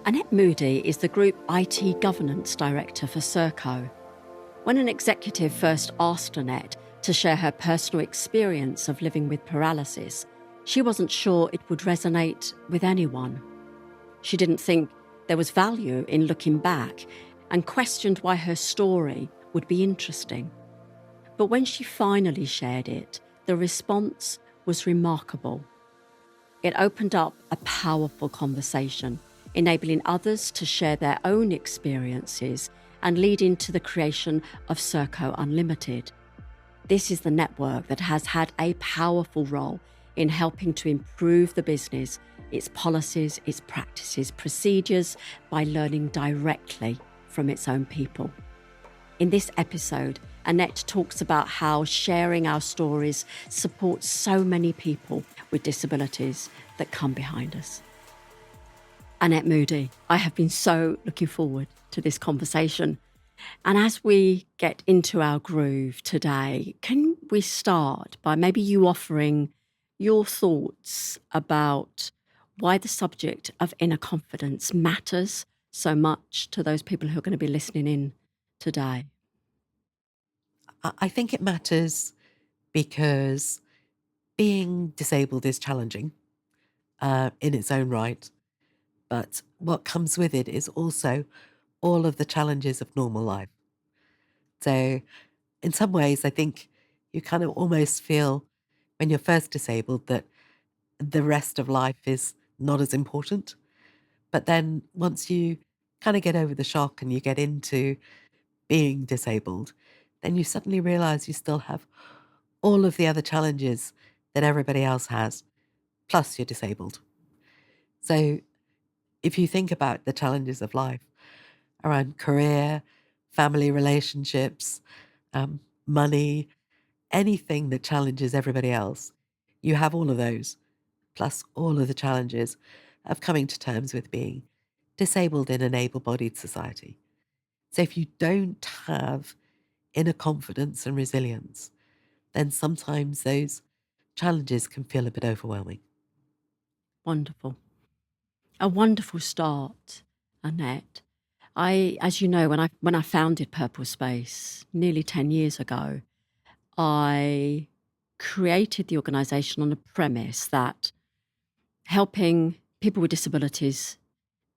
Annette Moody is the Group IT Governance Director for Serco. When an executive first asked Annette to share her personal experience of living with paralysis, she wasn't sure it would resonate with anyone. She didn't think there was value in looking back and questioned why her story would be interesting. But when she finally shared it, the response was remarkable. It opened up a powerful conversation, enabling others to share their own experiences and leading to the creation of Serco Unlimited. This is the network that has had a powerful role in helping to improve the business, its policies, its practices, procedures, by learning directly from its own people. In this episode, Annette talks about how sharing our stories supports so many people with disabilities that come behind us. Annette Moody, I have been so looking forward to this conversation. And as we get into our groove today, can we start by maybe you offering your thoughts about why the subject of inner confidence matters so much to those people who are going to be listening in today? I think it matters because being disabled is challenging in its own right. But what comes with it is also all of the challenges of normal life. So, in some ways, I think you kind of almost feel when you're first disabled that the rest of life is not as important. But then once you kind of get over the shock and you get into being disabled, then you suddenly realize you still have all of the other challenges that everybody else has, plus you're disabled. So if you think about the challenges of life around career, family relationships, money, anything that challenges everybody else, you have all of those, plus all of the challenges of coming to terms with being disabled in an able-bodied society. So if you don't have inner confidence and resilience, then sometimes those challenges can feel a bit overwhelming. Wonderful. A wonderful start, Annette. As you know, when I founded Purple Space nearly 10 years ago, I created the organisation on the premise that helping people with disabilities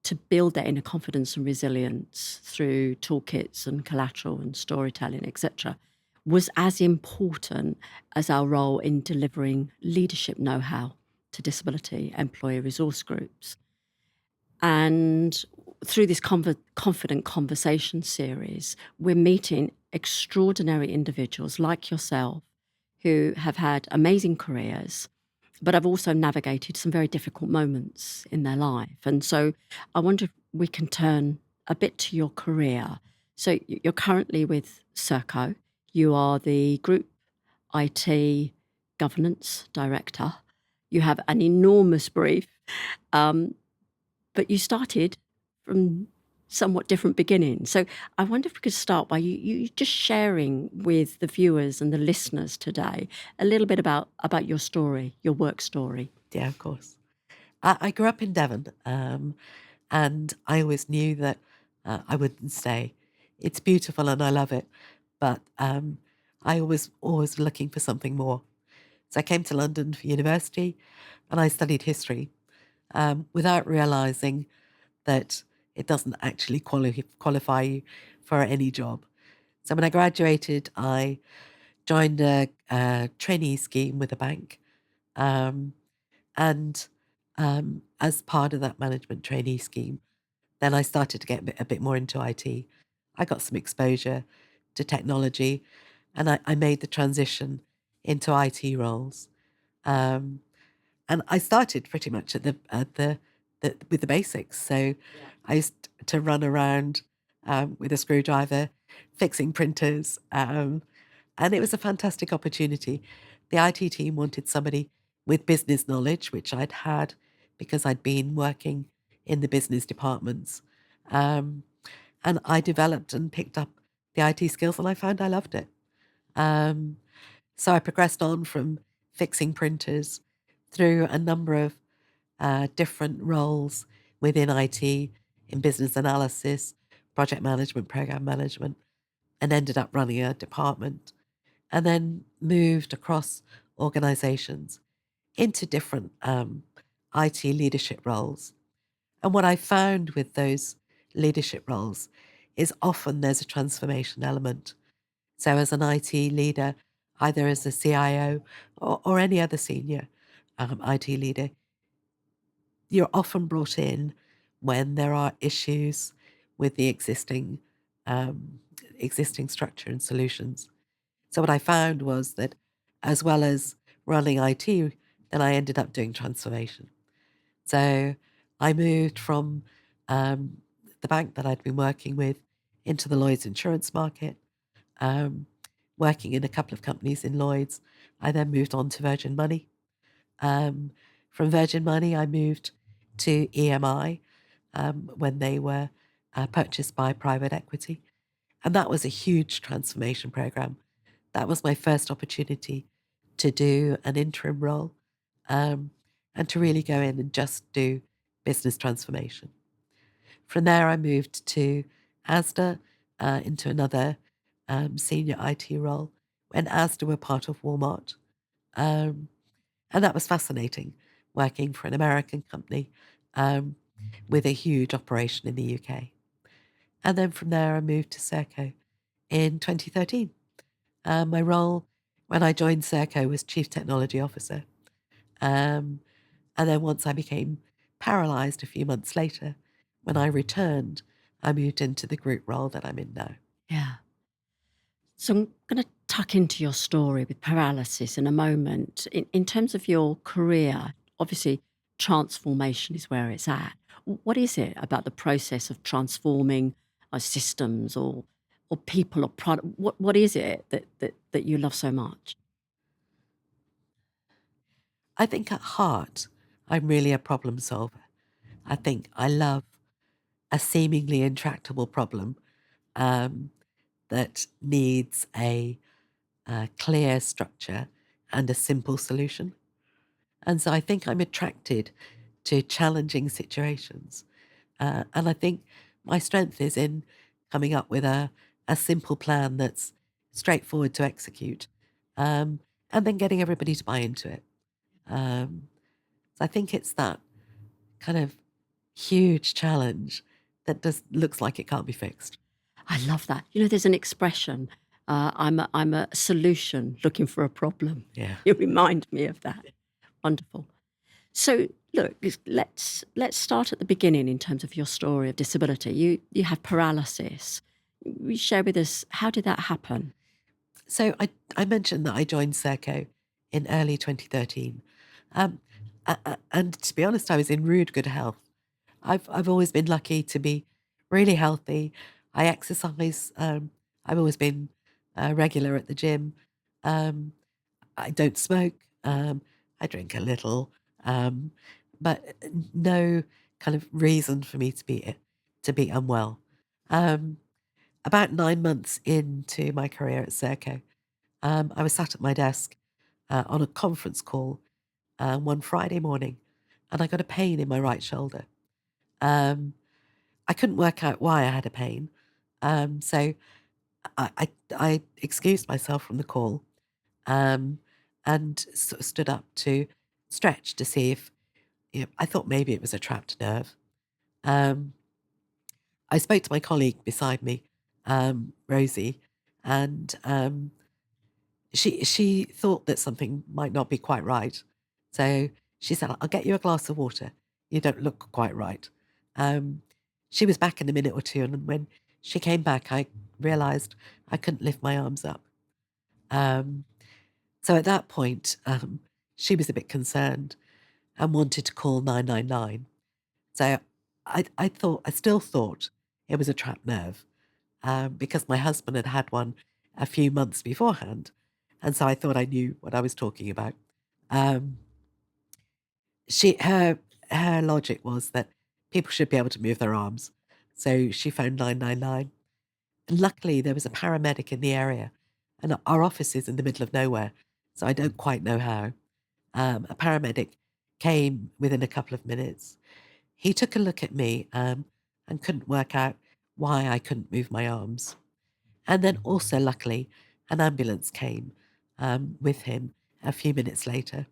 to build their inner confidence and resilience through toolkits and collateral and storytelling, etc., was as important as our role in delivering leadership know-how to disability employee resource groups. And through this Confident Conversation series, we're meeting extraordinary individuals like yourself who have had amazing careers, but have also navigated some very difficult moments in their life. And so I wonder if we can turn a bit to your career. So you're currently with Serco. You are the Group IT Governance Director. You have an enormous brief. But you started from somewhat different beginnings. So I wonder if we could start by you just sharing with the viewers and the listeners today a little bit about your story, your work story. Yeah, of course. I grew up in Devon, and I always knew that I wouldn't stay. It's beautiful and I love it, but I always looking for something more. So I came to London for university, and I studied history without realizing that it doesn't actually qualify you for any job. So when I graduated, I joined a trainee scheme with a bank. Um, and as part of that management trainee scheme, then I started to get a bit more into IT. I got some exposure to technology, and I made the transition into IT roles. Um, and I started pretty much with the basics. So I used to run around with a screwdriver, fixing printers, and it was a fantastic opportunity. The IT team wanted somebody with business knowledge, which I'd had because I'd been working in the business departments. Um, and I developed and picked up the IT skills, and I found I loved it. Um, so I progressed on from fixing printers through a number of different roles within IT, in business analysis, project management, program management, and ended up running a department, and then moved across organizations into different IT leadership roles. And what I found with those leadership roles is often there's a transformation element. So, as an IT leader, either as a CIO or any other senior IT leader, you're often brought in when there are issues with the um, existing structure and solutions. So what I found was that as well as running IT, then I ended up doing transformation. So I moved from um, the bank that I'd been working with into the Lloyd's insurance market, um, working in a couple of companies in Lloyd's. I then moved on to Virgin Money. Um, from Virgin Money, I moved to EMI when they were purchased by private equity. And that was a huge transformation program. That was my first opportunity to do an interim role um, and to really go in and just do business transformation. From there, I moved to ASDA into another senior IT role when ASDA were part of Walmart. Um, and that was fascinating, working for an American company um, with a huge operation in the UK. And then from there, I moved to Serco in 2013. My role when I joined Serco was Chief Technology Officer. Um, and then once I became paralysed a few months later, when I returned, I moved into the group role that I'm in now. Yeah. So I'm going to tuck into your story with paralysis in a moment. In terms of your career, obviously transformation is where it's at. What is it about the process of transforming systems or people or product? What is it that you love so much? I think at heart, I'm really a problem solver. I think I love a seemingly intractable problem um, that needs a clear structure and a simple solution. And so I think I'm attracted to challenging situations. And I think my strength is in coming up with a simple plan that's straightforward to execute um, and then getting everybody to buy into it. Um, so I think it's that kind of huge challenge that just looks like it can't be fixed. I love that. You know, there's an expression. I'm a solution looking for a problem. Yeah. You remind me of that. Wonderful. So, look, let's start at the beginning in terms of your story of disability. You had paralysis. Will you share with us how did that happen? So I mentioned that I joined Serco in early 2013. Um, and to be honest, I was in rude good health. I've always been lucky to be really healthy. I exercise. I've always been regular at the gym. Um, I don't smoke. I drink a little, um, but no kind of reason for me to be unwell. Um, about 9 months into my career at Serco, I was sat at my desk on a conference call one Friday morning, and I got a pain in my right shoulder. Um, I couldn't work out why I had a pain, so I excused myself from the call um, and sort of stood up to stretch to see if I thought maybe it was a trapped nerve. Um, I spoke to my colleague beside me, Rosie, and she thought that something might not be quite right. So she said, "I'll get you a glass of water. You don't look quite right." Um, she was back in a minute or two, and when she came back, I realised I couldn't lift my arms up. Um, so at that point, she was a bit concerned and wanted to call 999. So I still thought it was a trapped nerve because my husband had had one a few months beforehand. And so I thought I knew what I was talking about. Um, she her logic was that people should be able to move their arms. So she phoned 999. And luckily there was a paramedic in the area. And our office is in the middle of nowhere. So I don't quite know how. A paramedic came within a couple of minutes. He took a look at me and couldn't work out why I couldn't move my arms. And then also, luckily, an ambulance came with him a few minutes later.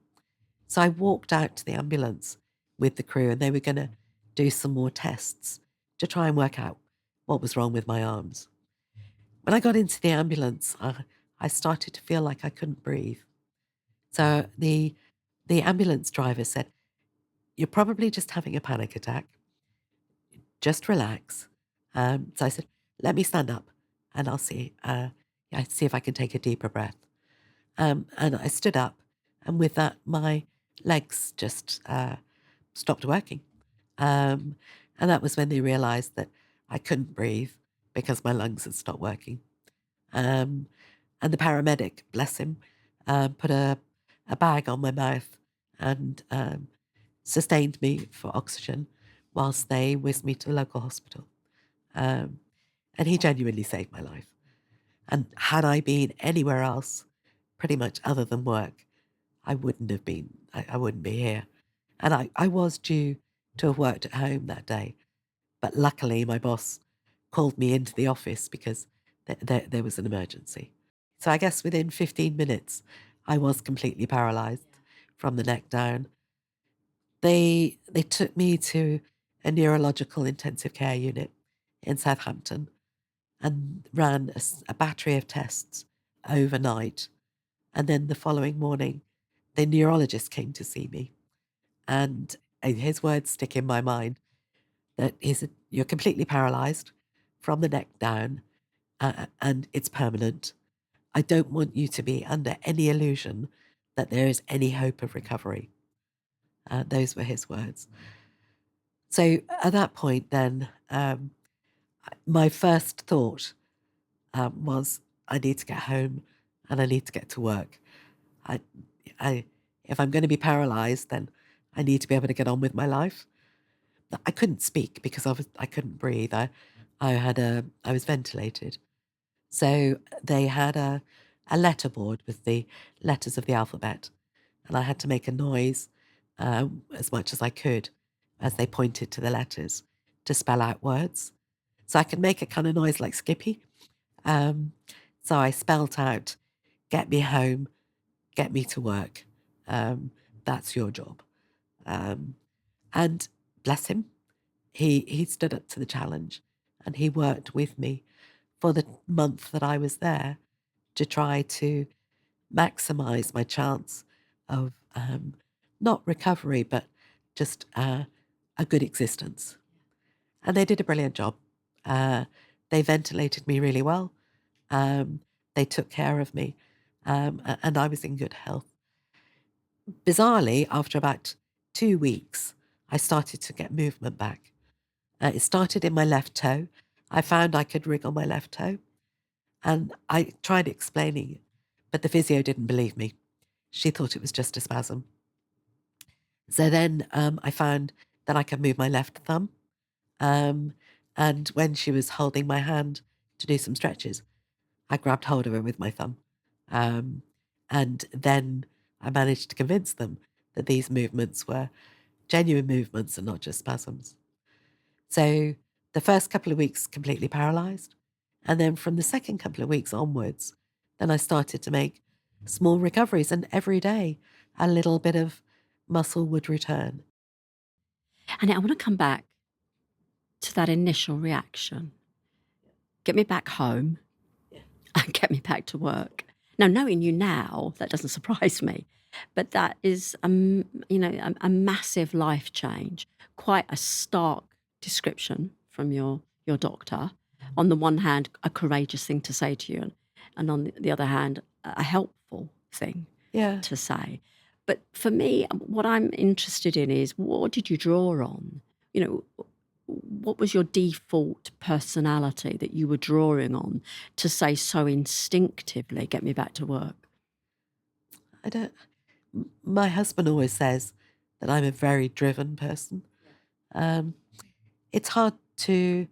So I walked out to the ambulance with the crew, and they were going to do some more tests to try and work out what was wrong with my arms. When I got into the ambulance, I started to feel like I couldn't breathe. So the ambulance driver said, "You're probably just having a panic attack. Just relax." So I said, "Let me stand up, and I'll see. I see if I can take a deeper breath." And I stood up, and with that, my legs just stopped working. Um, and that was when they realised that I couldn't breathe because my lungs had stopped working. Um, and the paramedic, bless him, put a bag on my mouth and sustained me for oxygen whilst they whisked me to a local hospital. Um, and he genuinely saved my life. And had I been anywhere else, pretty much other than work, I wouldn't have been, I wouldn't be here. And I was due to have worked at home that day. But luckily, my boss called me into the office because there was an emergency. So I guess within 15 minutes, I was completely paralysed from the neck down. They took me to a neurological intensive care unit in Southampton and ran a battery of tests overnight. And then the following morning, the neurologist came to see me. And his words stick in my mind that he said, "You're completely paralysed from the neck down, and it's permanent. I don't want you to be under any illusion that there is any hope of recovery." Those were his words. So at that point, then, my first thought was, I need to get home and I need to get to work. I, if I'm going to be paralysed, then I need to be able to get on with my life. I couldn't speak because I couldn't breathe. I was ventilated. So they had a letterboard with the letters of the alphabet, and I had to make a noise as much as I could as they pointed to the letters to spell out words. So I could make a kind of noise like Skippy. Um, so I spelt out, "Get me home, get me to work. That's your job." Um, and bless him, he stood up to the challenge and he worked with me for the month that I was there to try to maximize my chance of not recovery, but just a good existence. And they did a brilliant job. They ventilated me really well. They took care of me, and I was in good health. Bizarrely, after about 2 weeks, I started to get movement back. It started in my left toe. I found I could wriggle my left toe, and I tried explaining it, but the physio didn't believe me. She thought it was just a spasm. So then I found that I could move my left thumb. Um, and when she was holding my hand to do some stretches, I grabbed hold of her with my thumb. Um, and then I managed to convince them that these movements were genuine movements and not just spasms. So the first couple of weeks completely paralysed. And then from the second couple of weeks onwards, then I started to make small recoveries. And every day, a little bit of muscle would return. And I want to come back to that initial reaction. Get me back home and get me back to work. Now, knowing you now, that doesn't surprise me, but that is, a massive life change. Quite a stark description from your doctor. On the one hand, a courageous thing to say to you, and on the other hand, a helpful thing Yeah. to say. But for me, what I'm interested in is, what did you draw on? What was your default personality that you were drawing on to say so instinctively, "Get me back to work"? I don't, my husband always says that I'm a very driven person. Um, it's hard to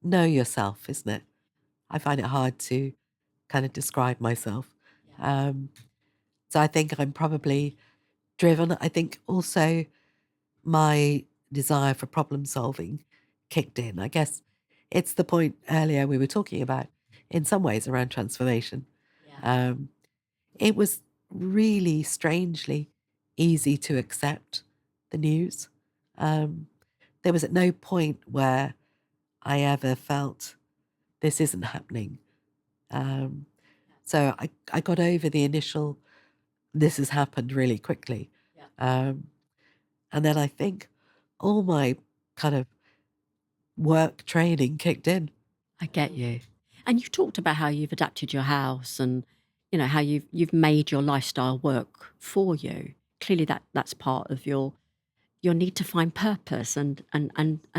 know yourself, isn't it? I find it hard to kind of describe myself. Um, so I think I'm probably driven. I think also my desire for problem solving kicked in. I guess it's the point earlier we were talking about, in some ways, around transformation. Um, it was really strangely easy to accept the news. Um, there was at no point where I ever felt this isn't happening. Um, so I got over the initial, this has happened really quickly. Um, and then I think all my kind of work training kicked in. I get you. And you've talked about how you've adapted your house and, how you've made your lifestyle work for you. Clearly that's part of your need to find purpose and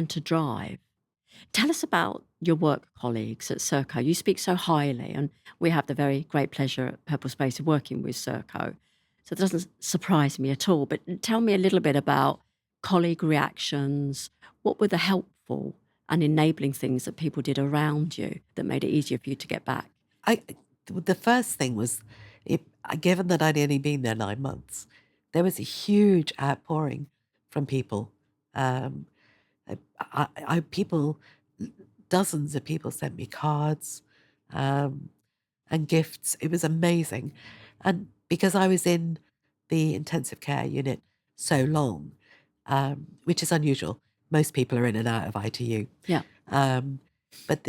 to drive. Tell us about your work colleagues at Serco. You speak so highly, and we have the very great pleasure at Purple Space of working with Serco. So it doesn't surprise me at all. But tell me a little bit about colleague reactions. What were the helpful and enabling things that people did around you that made it easier for you to get back? The first thing was, given that I'd only been there 9 months, there was a huge outpouring from people. Um, people, dozens of people sent me cards um, and gifts. It was amazing. And because I was in the intensive care unit so long, which is unusual, most people are in and out of ITU. Yeah. But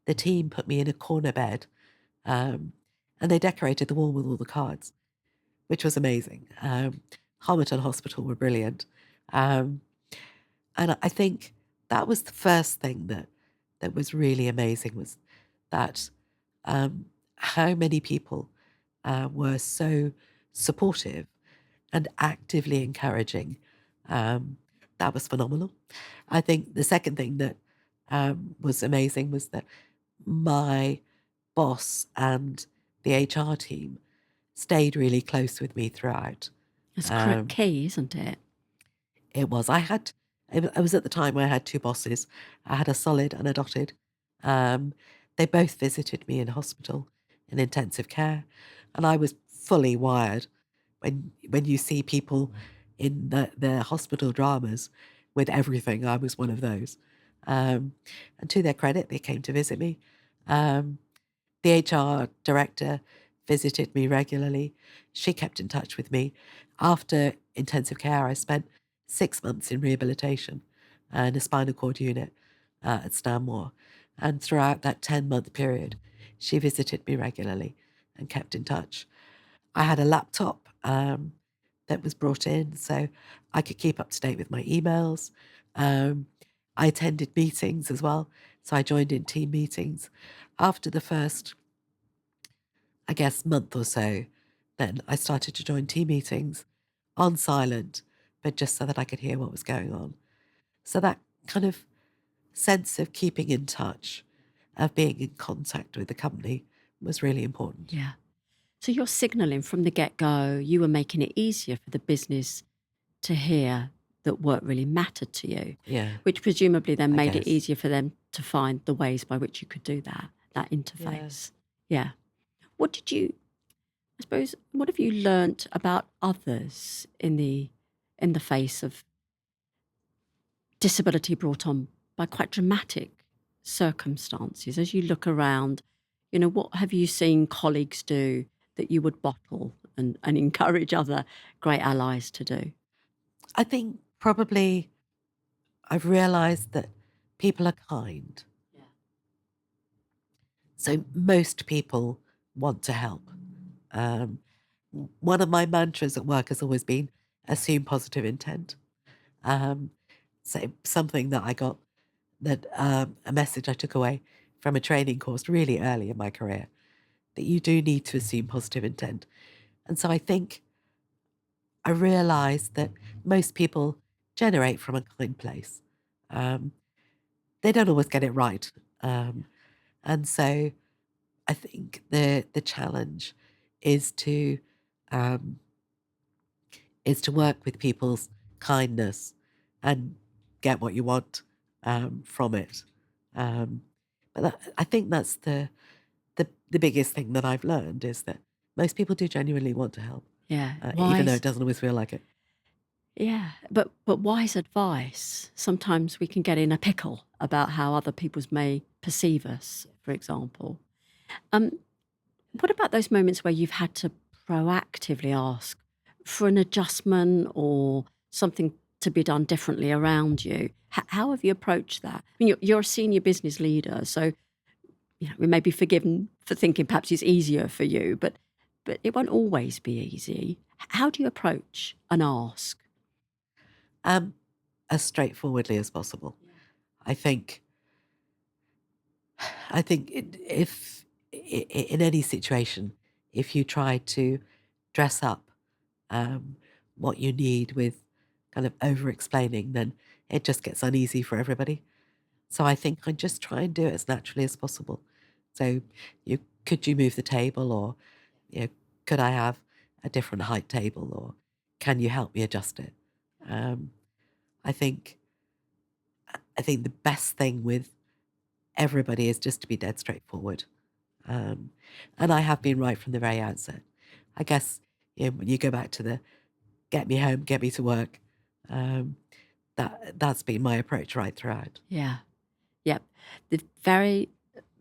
the team put me in a corner bed, and they decorated the wall with all the cards, which was amazing. Homerton Hospital were brilliant. And I think that was the first thing that was really amazing, was that how many people were so supportive and actively encouraging. That was phenomenal. I think the second thing that was amazing was that my boss and the HR team stayed really close with me throughout. It's Um, key, isn't it? It was. I was at the time where I had two bosses. I had a solid and a dotted. Um, they both visited me in hospital, in intensive care, and I was fully wired. When you see people in the hospital dramas with everything, I was one of those. And to their credit, they came to visit me. Um, the HR director visited me regularly. She kept in touch with me. After intensive care, I spent 6 months in rehabilitation in a spinal cord unit at Stanmore. And throughout that 10-month period, she visited me regularly and kept in touch. I had a laptop that was brought in so I could keep up to date with my emails. I attended meetings as well, so I joined in team meetings. After the first, I guess, month or so, then I started to join team meetings on silent, but just so that I could hear what was going on. So that kind of sense of keeping in touch, of being in contact with the company, was really important. Yeah. So you're signalling from the get-go, you were making it easier for the business to hear that work really mattered to you, Yeah. which presumably then I made it guess. easier for them to find the ways by which you could do that interface. Yeah. What did you, I suppose, what have you learnt about others in the face of disability brought on by quite dramatic circumstances? As you look around, what have you seen colleagues do that you would bottle and encourage other great allies to do? I think probably I've realised that people are kind. Yeah. So most people want to help. Um, One of my mantras at work has always been assume positive intent. So something that I got, that a message I took away from a training course really early in my career, that you do need to assume positive intent. And so I think I realized that most people generate from a kind place. They don't always get it right. And so I think the challenge is to um, work with people's kindness and get what you want from it. Um, I think that's the biggest thing that I've learned, is that most people do genuinely want to help, Yeah. even though Wise. it doesn't always feel like it. Yeah, but wise advice. Sometimes we can get in a pickle about how other people's may perceive us, for example. Um, what about those moments where you've had to proactively ask for an adjustment or something to be done differently around you? How have you approached that? I mean, you're a senior business leader, so we may be forgiven for thinking perhaps it's easier for you, but it won't always be easy. How do you approach an ask? Um, as straightforwardly as possible. I think if in any situation, if you try to dress up um, what you need with kind of over explaining, then it just gets uneasy for everybody. So I think I just try and do it as naturally as possible. So could you move the table, or you know, could I have a different height table, or can you help me adjust it? Um, I think I think the best thing with everybody is just to be dead straightforward. Um, and I have been right from the very outset. I guess when you go back to the get me home, get me to work, um, that's been my approach right throughout. Yeah. Yep. There's very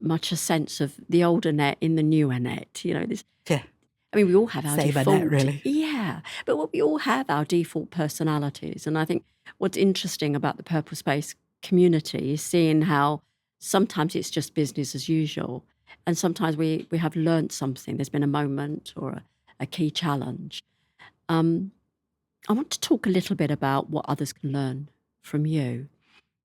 much a sense of the old Annette in the new Annette. This. Yeah, I mean, we all have our same Annette, default. really. Yeah, but we all have our default personalities, and I think what's interesting about the Purple Space community is seeing how sometimes it's just business as usual, and sometimes we have learnt something. There's been a moment or a key challenge. Um, I want to talk a little bit about what others can learn from you.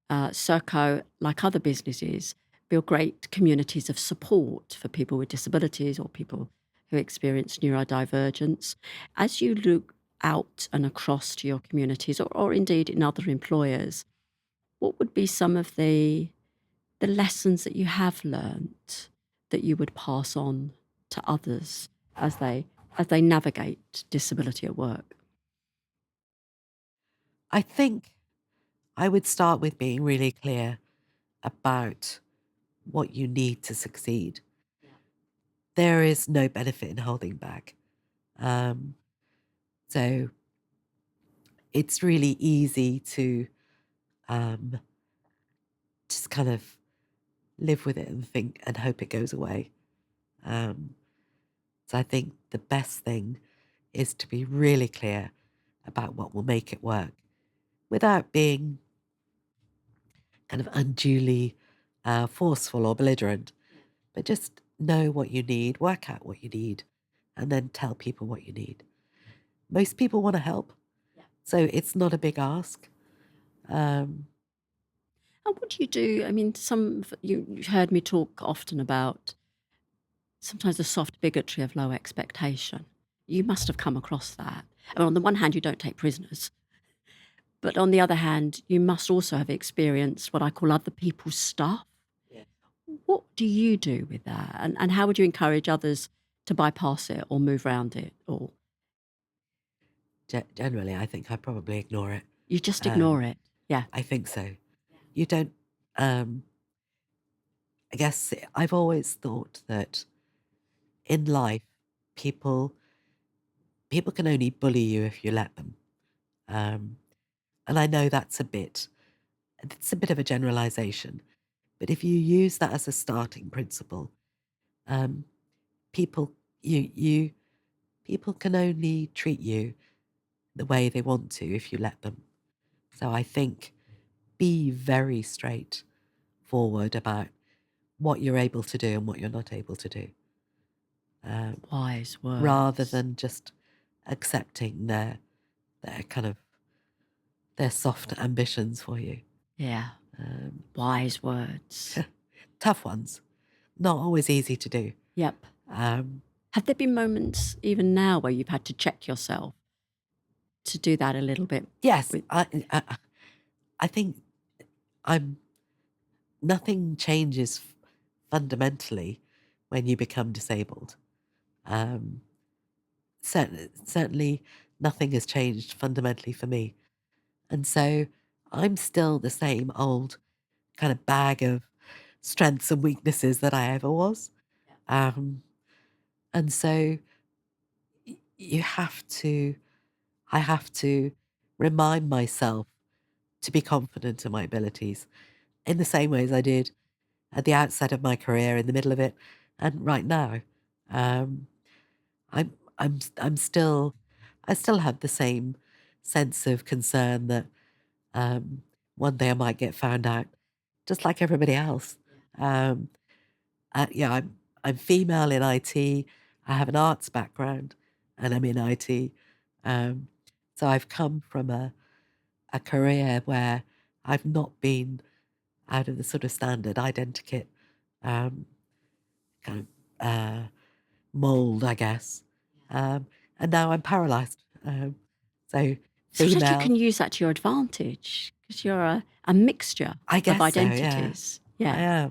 Serco, like other businesses, build great communities of support for people with disabilities or people who experience neurodivergence. As you look out and across to your communities, or indeed in other employers, what would be some of the lessons that you have learnt that you would pass on to others as they navigate disability at work? I think I would start with being really clear about what you need to succeed. There is no benefit in holding back. Um, so it's really easy to um, just kind of live with it and think and hope it goes away. Um, so I think the best thing is to be really clear about what will make it work without being kind of unduly forceful or belligerent, but just know what you need, work out what you need, and then tell people what you need. Most people want to help, so it's not a big ask. Um, And what do you do? I mean, you've heard me talk often about sometimes the soft bigotry of low expectation. You must have come across that. And on the one hand, you don't take prisoners, but on the other hand, you must also have experienced what I call other people's stuff. Yeah. What do you do with that? And how would you encourage others to bypass it or move around it? Or Generally, I think I probably ignore it. you just Um, ignore it? Yeah. I think so. You don't. Um, I guess I've always thought that in life, people people can only bully you if you let them. Um, and I know it's a bit of a generalization, but if you use that as a starting principle, um, people you people can only treat you the way they want to if you let them. So I think be very straightforward about what you're able to do and what you're not able to do, um, Wise rather words. than just accepting their kind of their soft ambitions for you. Yeah. Um, Wise words. tough ones, not always easy to do. Yep. Um, Have there been moments even now where you've had to check yourself to do that a little bit yes, with I think I'm nothing changes fundamentally when you become disabled. Um, certainly, nothing has changed fundamentally for me, and so I'm still the same old kind of bag of strengths and weaknesses that I ever was. Um, and so you have to, I have to remind myself to be confident in my abilities in the same way as I did at the outset of my career, in the middle of it, and right now. Um, I'm still, I still have the same sense of concern that um, one day I might get found out, just like everybody else. Um, yeah, I'm female in IT. I have an arts background, and I'm in IT. Um, so I've come from a career where I've not been out of the sort of standard identikit um, kind of mold, I guess. And now I'm paralysed. So So I guess you female, can use that to your advantage because you're a mixture I of guess so, yeah. identities. I Yeah.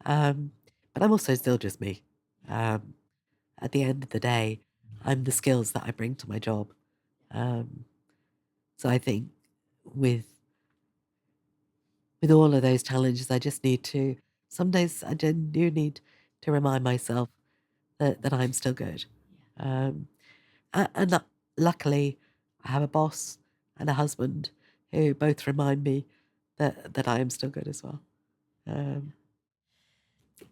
am. But I'm also still just me. Um, at the end of the day, I'm the skills that I bring to my job. Um, so I think with with all of those challenges, I just need to. Some days I do need to remind myself that I'm still good. Um, and luckily, I have a boss and a husband who both remind me that I am still good as well. Um,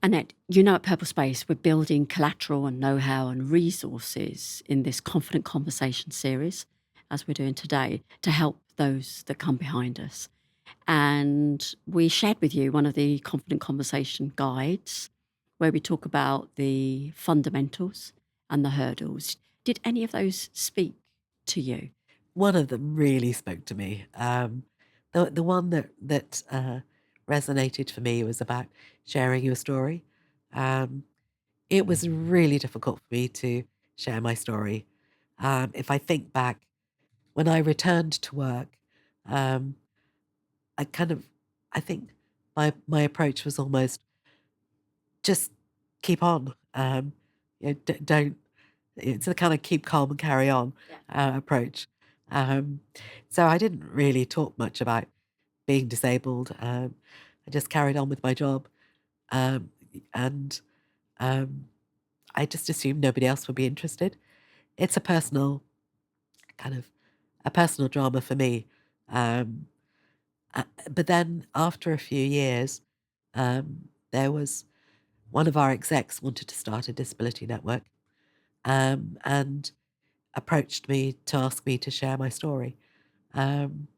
Annette, you know, at Purple Space, we're building collateral and know-how and resources in this Confident Conversation series, as we're doing today, to help those that come behind us. And we shared with you one of the Confident Conversation guides where we talk about the fundamentals and the hurdles. Did any of those speak to you? One of them really spoke to me. The one that resonated for me was about sharing your story. Um, it was really difficult for me to share my story. If I think back, when I returned to work, um, I kind of, I think my approach was almost just keep on. Don't. It's a kind of keep calm and carry on approach. Um, so I didn't really talk much about being disabled. I just carried on with my job, um, and um, I just assumed nobody else would be interested. It's a personal kind of a personal drama for me. Um, but then after a few years, there was one of our execs wanted to start a disability network, and approached me to ask me to share my story. Um,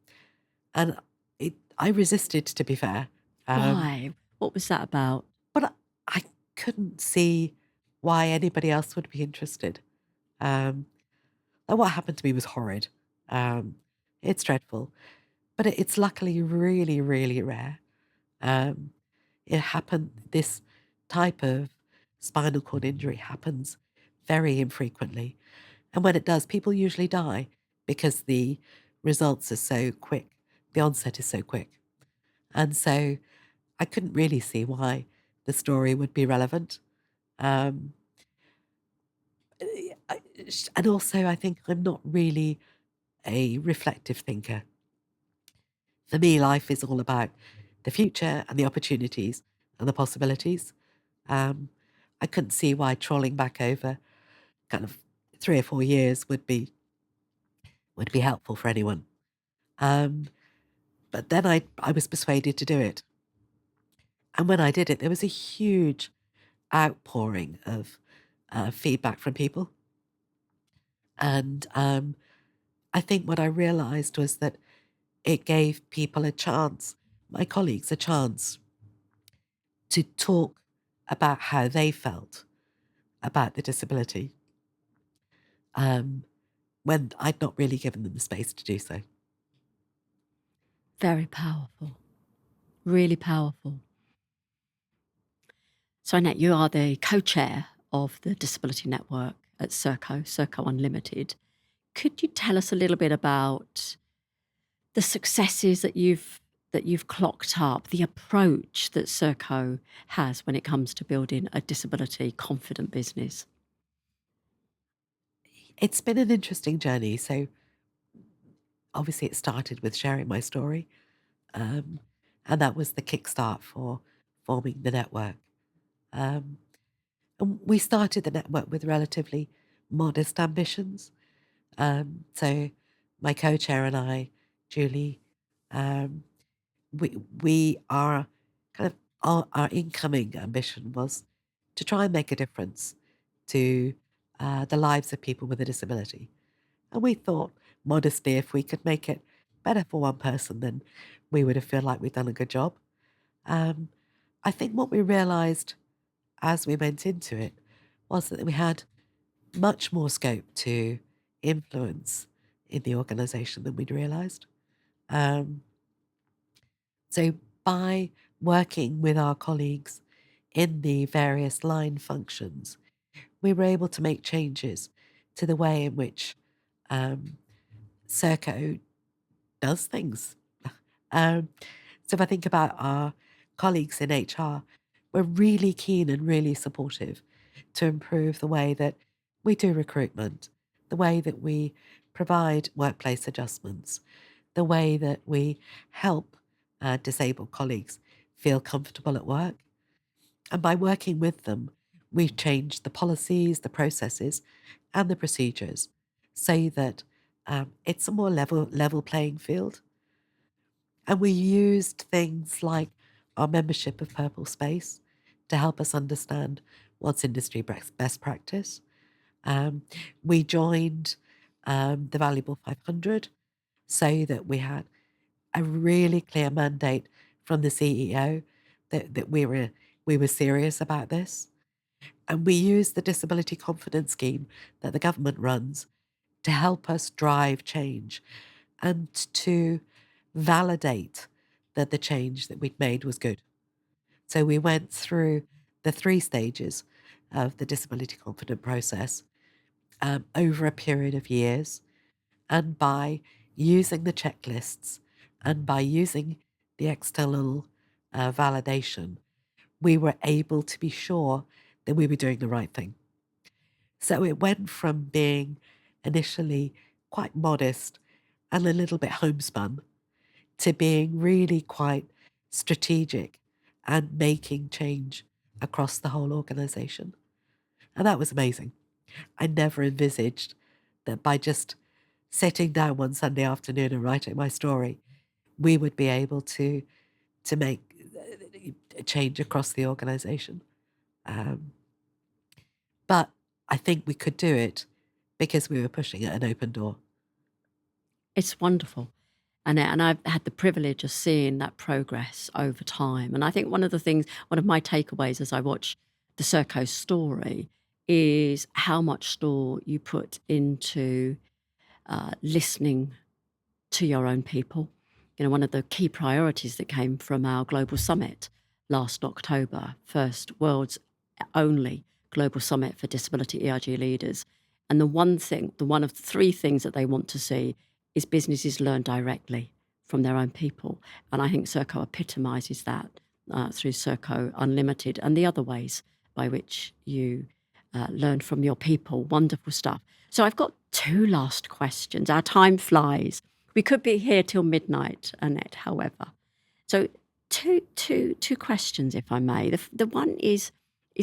and I resisted, to be fair. Why? What was that about? But I couldn't see why anybody else would be interested. Um, and what happened to me was horrid. Um, it's dreadful, but it's luckily really, really rare. Um, it happened, this type of spinal cord injury happens very infrequently. And when it does, people usually die because the results are so quick, the onset is so quick. And so I couldn't really see why the story would be relevant. Um, and also, I think I'm not really a reflective thinker. For me, life is all about the future and the opportunities and the possibilities. Um, I couldn't see why trawling back over kind of 3 or 4 years would be helpful for anyone. Um, but then I was persuaded to do it. And when I did it, there was a huge outpouring of feedback from people. And I think what I realized was that it gave people a chance, my colleagues, a chance to talk about how they felt about the disability um, when I'd not really given them the space to do so. Very powerful. Really powerful. So, Annette, you are the co-chair of the Disability Network at Serco Unlimited. Could you tell us a little bit about the successes that you've clocked up, the approach that Serco has when it comes to building a disability confident business? It's been an interesting journey. So obviously, it started with sharing my story, um, and that was the kickstart for forming the network. Um, and we started the network with relatively modest ambitions. So my co-chair and I, Julie, um, we are kind of our incoming ambition was to try and make a difference to the lives of people with a disability. And we thought modestly, if we could make it better for one person, then we would have feel like we'd done a good job. Um, I think what we realised as we went into it was that we had much more scope to influence in the organisation than we'd realised. Um, so by working with our colleagues in the various line functions, we were able to make changes to the way in which um, Serco does things. Um, so if I think about our colleagues in HR, we're really keen and really supportive to improve the way that we do recruitment, the way that we provide workplace adjustments, the way that we help disabled colleagues feel comfortable at work. And by working with them, we've changed the policies, the processes, and the procedures so that it's a more level playing field. And we used things like our membership of Purple Space to help us understand what's industry best practice. Um, we joined the Valuable 500 so that we had a really clear mandate from the CEO that we were serious about this. And we used the Disability Confidence Scheme that the government runs to help us drive change and to validate that the change that we'd made was good. So we went through the 3 stages of the disability confident process over a period of years. And by using the checklists and by using the external validation, we were able to be sure that we were doing the right thing. So it went from being initially quite modest and a little bit homespun to being really quite strategic and making change across the whole organization. And that was amazing. I never envisaged that by just sitting down one Sunday afternoon and writing my story, we would be able to make a change across the organization. Um, but I think we could do it because we were pushing at an open door. It's wonderful. And I've had the privilege of seeing that progress over time. And I think one of my takeaways as I watch the Serco story is how much store you put into listening to your own people. You know, one of the key priorities that came from our global summit last October, first world's only global summit for disability ERG leaders. And the one of the 3 things that they want to see is businesses learn directly from their own people. And I think Serco epitomises that through Serco Unlimited and the other ways by which you learn from your people. Wonderful stuff. So I've got 2 last questions. Our time flies. We could be here till midnight, Annette, however. So two questions, if I may. The one is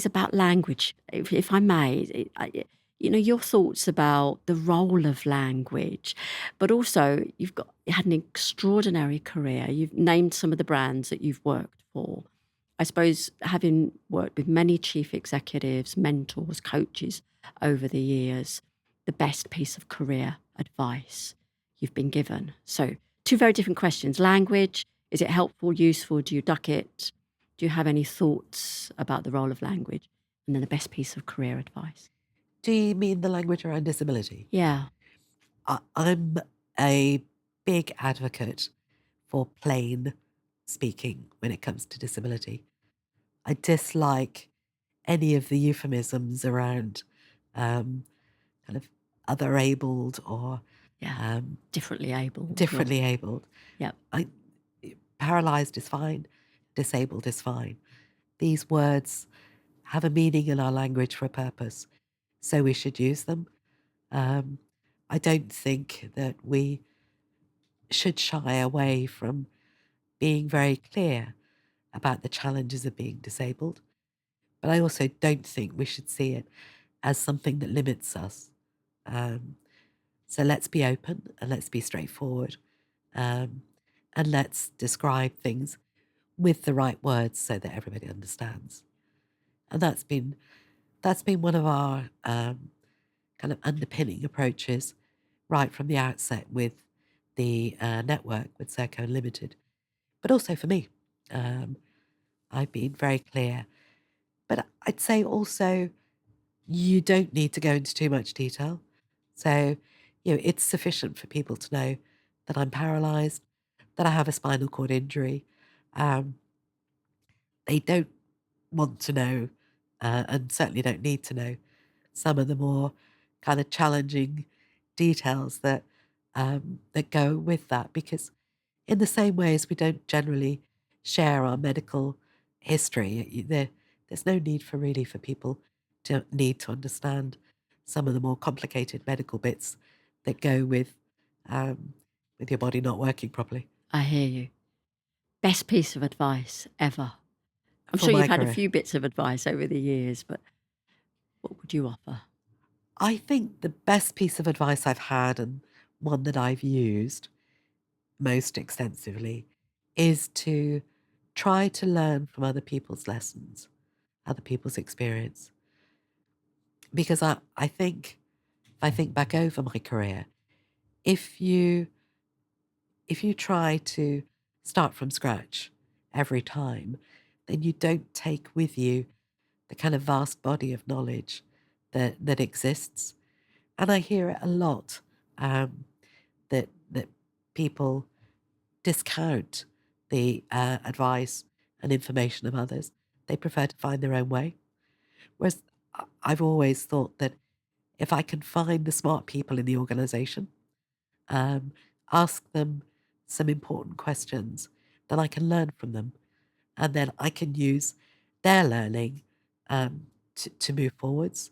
about language, if I may. Your thoughts about the role of language, but also you had an extraordinary career. You've named some of the brands that you've worked for. I suppose having worked with many chief executives, mentors, coaches over the years, the best piece of career advice you've been given. So 2 very different questions. Language, is it helpful, useful? Do you duck it? Do you have any thoughts about the role of language? And then the best piece of career advice. Do you mean the language around disability? Yeah. I'm a big advocate for plain speaking when it comes to disability. I dislike any of the euphemisms around kind of other abled or Yeah. Differently abled. differently abled. Yeah. Paralyzed is fine, disabled is fine. These words have a meaning in our language for a purpose, so we should use them. I don't think that we should shy away from being very clear about the challenges of being disabled. But I also don't think we should see it as something that limits us. So let's be open and let's be straightforward, um, and let's describe things with the right words so that everybody understands. And that's been one of our kind of underpinning approaches right from the outset with the network with Serco Limited, but also for me. Um, I've been very clear, but I'd say also you don't need to go into too much detail. So, it's sufficient for people to know that I'm paralyzed, that I have a spinal cord injury. Um, they don't want to know, and certainly don't need to know, some of the more kind of challenging details that go with that. Because in the same way as we don't generally share our medical history, there's no need for people to need to understand some of the more complicated medical bits that go with your body not working properly. I hear you. Best piece of advice ever. I'm For sure you've my had a career, few bits of advice over the years, but what would you offer? I think the best piece of advice I've had, and one that I've used most extensively, is to try to learn from other people's lessons, other people's experience. Because I think, if I think back over my career, if you if you try to start from scratch every time, then you don't take with you the kind of vast body of knowledge that exists. And I hear it a lot, that people discount the advice and information of others. They prefer to find their own way. Whereas I've always thought that if I can find the smart people in the organization, um, ask them some important questions, then I can learn from them. And then I can use their learning to move forwards.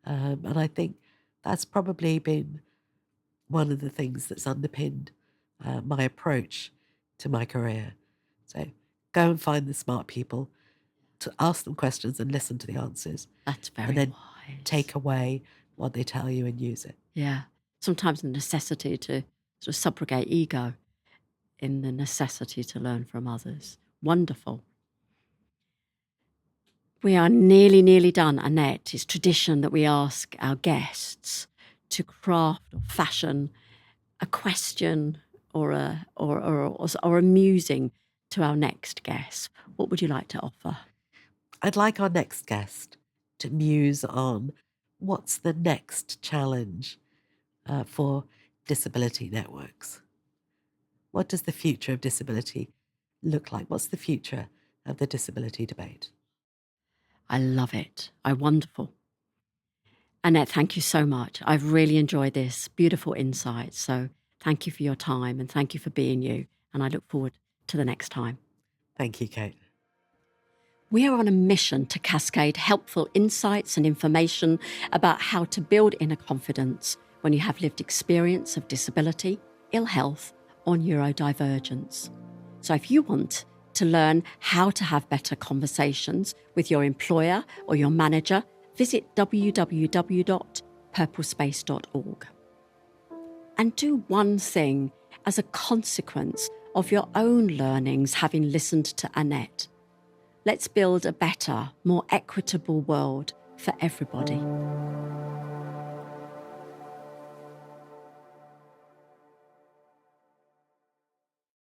And I think that's probably been one of the things that's underpinned my approach to my career. So go and find the smart people, to ask them questions and listen to the answers, That's and very then wise. take away what they tell you and use it. Yeah. Sometimes the necessity to sort of subrogate ego in the necessity to learn from others. Wonderful. We are nearly done, Annette. It's tradition that we ask our guests to craft or fashion a question or a musing to our next guest. What would you like to offer? I'd like our next guest to muse on what's the next challenge for disability networks. What does the future of disability look like? What's the future of the disability debate? I love it. Wonderful. Annette, thank you so much. I've really enjoyed this. Beautiful insights. So thank you for your time and thank you for being you. And I look forward to the next time. Thank you, Kate. We are on a mission to cascade helpful insights and information about how to build inner confidence when you have lived experience of disability, ill health, or neurodivergence. So if you want to learn how to have better conversations with your employer or your manager, visit www.purplespace.org. And do one thing as a consequence of your own learnings having listened to Annette. Let's build a better, more equitable world for everybody.